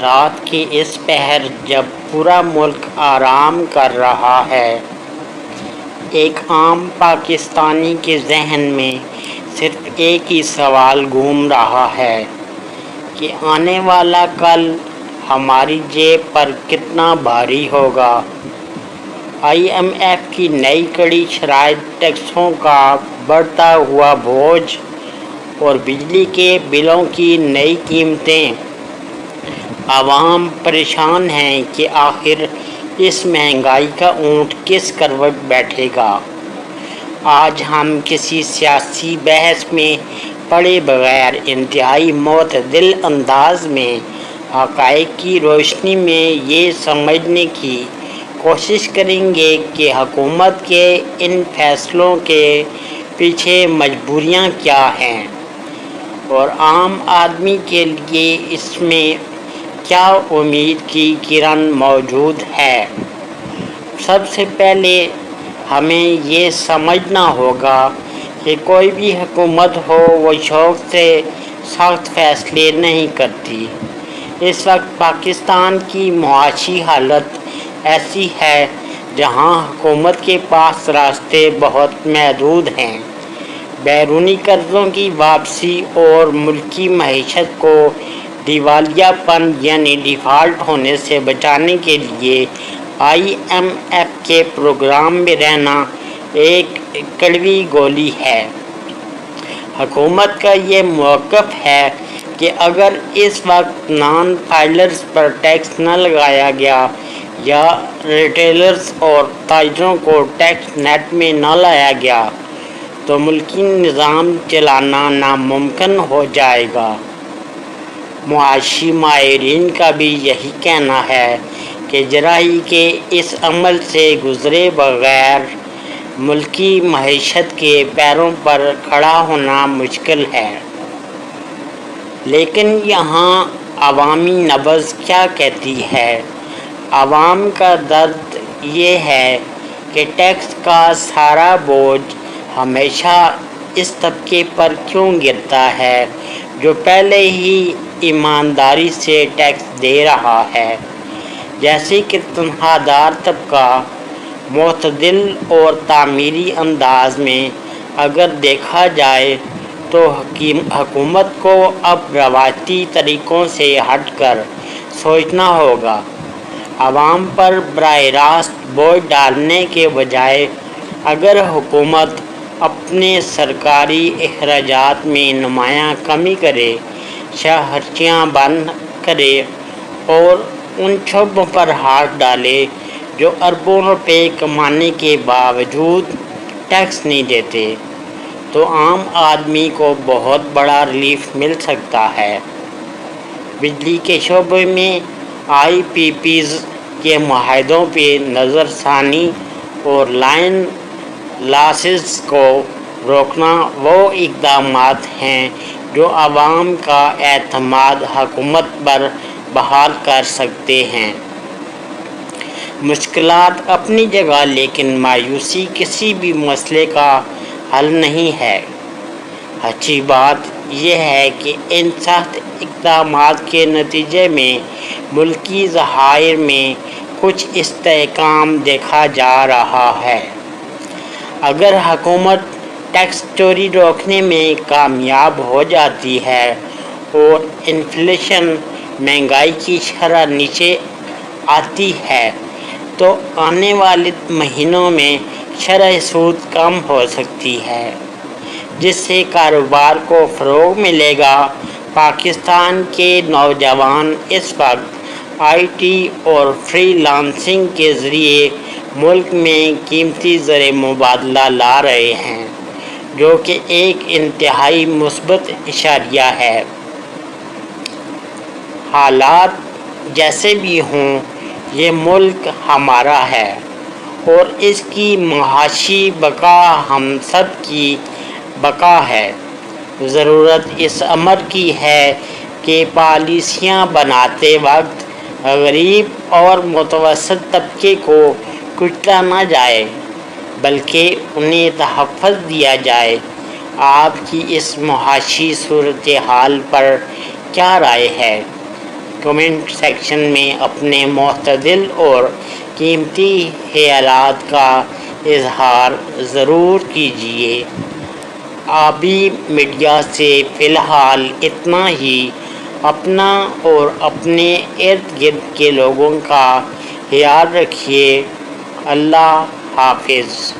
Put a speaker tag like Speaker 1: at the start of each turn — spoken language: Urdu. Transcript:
Speaker 1: رات کے اس پہر جب پورا ملک آرام کر رہا ہے، ایک عام پاکستانی کے ذہن میں صرف ایک ہی سوال گھوم رہا ہے کہ آنے والا کل ہماری جیب پر کتنا بھاری ہوگا۔ آئی ایم ایف کی نئی کڑی شرائط، ٹیکسوں کا بڑھتا ہوا بوجھ اور بجلی کے بلوں کی نئی قیمتیں۔ عوام پریشان ہیں کہ آخر اس مہنگائی کا اونٹ کس کروٹ بیٹھے گا۔ آج ہم کسی سیاسی بحث میں پڑے بغیر انتہائی معتدل انداز میں حقائق کی روشنی میں یہ سمجھنے کی کوشش کریں گے کہ حکومت کے ان فیصلوں کے پیچھے مجبوریاں کیا ہیں اور عام آدمی کے لیے اس میں کیا امید کی کرن موجود ہے۔ سب سے پہلے ہمیں یہ سمجھنا ہوگا کہ کوئی بھی حکومت ہو وہ شوق سے سخت فیصلے نہیں کرتی۔ اس وقت پاکستان کی معاشی حالت ایسی ہے جہاں حکومت کے پاس راستے بہت محدود ہیں۔ بیرونی قرضوں کی واپسی اور ملکی معیشت کو دیوالیہ پن یعنی ڈیفالٹ ہونے سے بچانے کے لیے آئی ایم ایف کے پروگرام میں رہنا ایک کڑوی گولی ہے۔ حکومت کا یہ موقف ہے کہ اگر اس وقت نان فائلرز پر ٹیکس نہ لگایا گیا یا ریٹیلرز اور تاجروں کو ٹیکس نیٹ میں نہ لایا گیا تو ملکی نظام چلانا ناممکن ہو جائے گا۔ معاشی ماہرین کا بھی یہی کہنا ہے کہ جراحی کے اس عمل سے گزرے بغیر ملکی معیشت کے پیروں پر کھڑا ہونا مشکل ہے۔ لیکن یہاں عوامی نبض کیا کہتی ہے؟ عوام کا درد یہ ہے کہ ٹیکس کا سارا بوجھ ہمیشہ اس طبقے پر کیوں گرتا ہے جو پہلے ہی ایمانداری سے ٹیکس دے رہا ہے، جیسے کہ تنخواہ دار طبقہ۔ معتدل اور تعمیری انداز میں اگر دیکھا جائے تو حکومت کو اب روایتی طریقوں سے ہٹ کر سوچنا ہوگا۔ عوام پر براہ راست بوجھ ڈالنے کے بجائے اگر حکومت اپنے سرکاری اخراجات میں نمایاں کمی کرے، شاہراہیں بند کرے اور ان شعبوں پر ہاتھ ڈالے جو اربوں روپے کمانے کے باوجود ٹیکس نہیں دیتے، تو عام آدمی کو بہت بڑا ریلیف مل سکتا ہے۔ بجلی کے شعبے میں آئی پی پیز کے معاہدوں پہ نظر ثانی اور لائن لاسز کو روکنا وہ اقدامات ہیں جو عوام کا اعتماد حکومت پر بحال کر سکتے ہیں۔ مشکلات اپنی جگہ، لیکن مایوسی کسی بھی مسئلے کا حل نہیں ہے۔ اچھی بات یہ ہے کہ ان سخت اقدامات کے نتیجے میں ملکی ذخائر میں کچھ استحکام دیکھا جا رہا ہے۔ اگر حکومت ٹیکس چوری روکنے میں کامیاب ہو جاتی ہے اور انفلیشن مہنگائی کی شرح نیچے آتی ہے تو آنے والے مہینوں میں شرح سود کم ہو سکتی ہے، جس سے کاروبار کو فروغ ملے گا۔ پاکستان کے نوجوان اس وقت آئی ٹی اور فری لانسنگ کے ذریعے ملک میں قیمتی زر مبادلہ لا رہے ہیں، جو کہ ایک انتہائی مثبت اشاریہ ہے۔ حالات جیسے بھی ہوں، یہ ملک ہمارا ہے اور اس کی معاشی بقا ہم سب کی بقا ہے۔ ضرورت اس امر کی ہے کہ پالیسیاں بناتے وقت غریب اور متوسط طبقے کو کچلا نہ جائے بلکہ انہیں تحفظ دیا جائے۔ آپ کی اس معاشی صورتحال پر کیا رائے ہے؟ کمنٹ سیکشن میں اپنے معتدل اور قیمتی خیالات کا اظہار ضرور کیجیے۔ آبی میڈیا سے فی الحال اتنا ہی۔ اپنا اور اپنے ارد گرد کے لوگوں کا خیال رکھیے۔ اللہ حافظ۔